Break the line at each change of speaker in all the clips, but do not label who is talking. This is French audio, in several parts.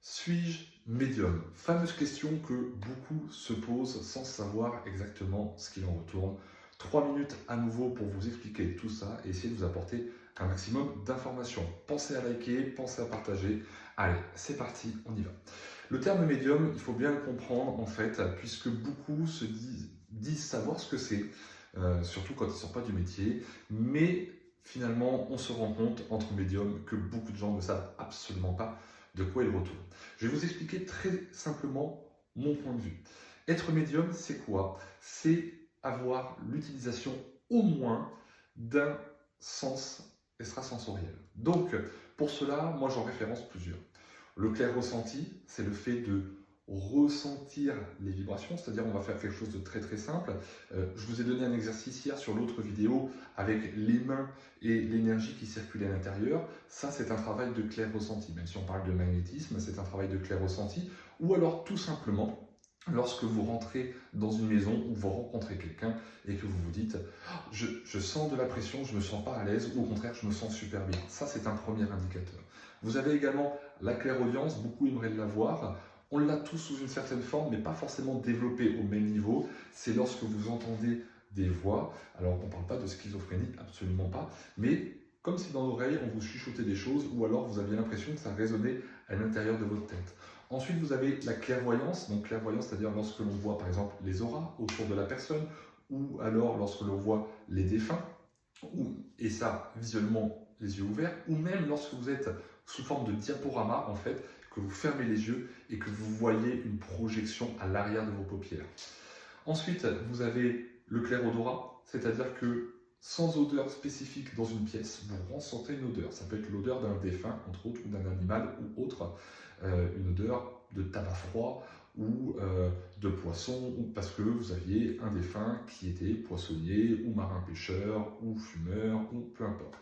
Suis-je médium? Fameuse question que beaucoup se posent sans savoir exactement ce qu'il en retourne. 3 minutes à nouveau pour vous expliquer tout ça et essayer de vous apporter un maximum d'informations. Pensez à liker, pensez à partager. Allez, c'est parti, on y va. Le terme médium, il faut bien le comprendre en fait, puisque beaucoup disent savoir ce que c'est, surtout quand ils ne sont pas du métier, mais finalement, on se rend compte entre médiums que beaucoup de gens ne savent absolument pas de quoi il retourne. Je vais vous expliquer très simplement mon point de vue. Être médium, c'est quoi? C'est avoir l'utilisation au moins d'un sens extrasensoriel. Donc, pour cela, moi j'en référence plusieurs. Le clair ressenti, c'est le fait de ressentir les vibrations, c'est-à-dire on va faire quelque chose de très très simple. Je vous ai donné un exercice hier sur l'autre vidéo avec les mains et l'énergie qui circule à l'intérieur. Ça, c'est un travail de clair ressenti. Même si on parle de magnétisme, c'est un travail de clair ressenti. Ou alors tout simplement, lorsque vous rentrez dans une maison ou vous rencontrez quelqu'un et que vous vous dites je sens de la pression, je ne me sens pas à l'aise, ou au contraire, je me sens super bien. Ça, c'est un premier indicateur. Vous avez également la clairaudience, beaucoup aimeraient l'avoir. On l'a tous sous une certaine forme, mais pas forcément développée au même niveau. C'est lorsque vous entendez des voix. Alors, on ne parle pas de schizophrénie, absolument pas, mais comme si dans l'oreille, on vous chuchotait des choses, ou alors vous aviez l'impression que ça résonnait à l'intérieur de votre tête. Ensuite, vous avez la clairvoyance. Donc, clairvoyance, c'est-à-dire lorsque l'on voit, par exemple, les auras autour de la personne, ou alors lorsque l'on voit les défunts, et ça, visuellement, les yeux ouverts, ou même lorsque vous êtes sous forme de diaporama, en fait, que vous fermez les yeux et que vous voyez une projection à l'arrière de vos paupières. Ensuite, vous avez le clair-odorat, c'est-à-dire que sans odeur spécifique dans une pièce, vous ressentez une odeur. Ça peut être l'odeur d'un défunt, entre autres, ou d'un animal ou autre, une odeur de tabac froid ou de poisson, ou parce que vous aviez un défunt qui était poissonnier, ou marin-pêcheur, ou fumeur, ou peu importe.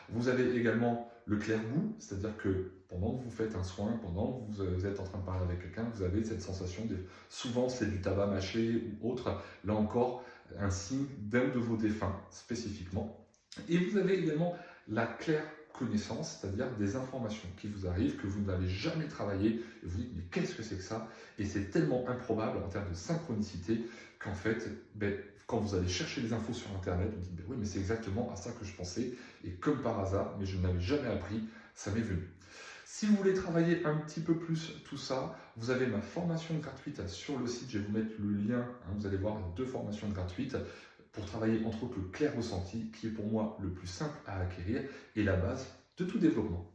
Vous avez également le clair-goût, c'est-à-dire que pendant que vous faites un soin, pendant que vous êtes en train de parler avec quelqu'un, vous avez cette sensation, souvent c'est du tabac mâché ou autre, là encore, un signe d'un de vos défunts spécifiquement. Et vous avez également la claire connaissance, c'est-à-dire des informations qui vous arrivent, que vous n'avez jamais travaillé, et vous dites mais qu'est-ce que c'est que ça? Et c'est tellement improbable en termes de synchronicité qu'en fait, quand vous allez chercher les infos sur internet, vous dites oui mais c'est exactement à ça que je pensais, et comme par hasard, mais je n'avais jamais appris, ça m'est venu. Si vous voulez travailler un petit peu plus tout ça, vous avez ma formation gratuite sur le site, je vais vous mettre le lien, vous allez voir 2 formations gratuites pour travailler entre autres le clair ressenti, qui est pour moi le plus simple à acquérir et la base de tout développement.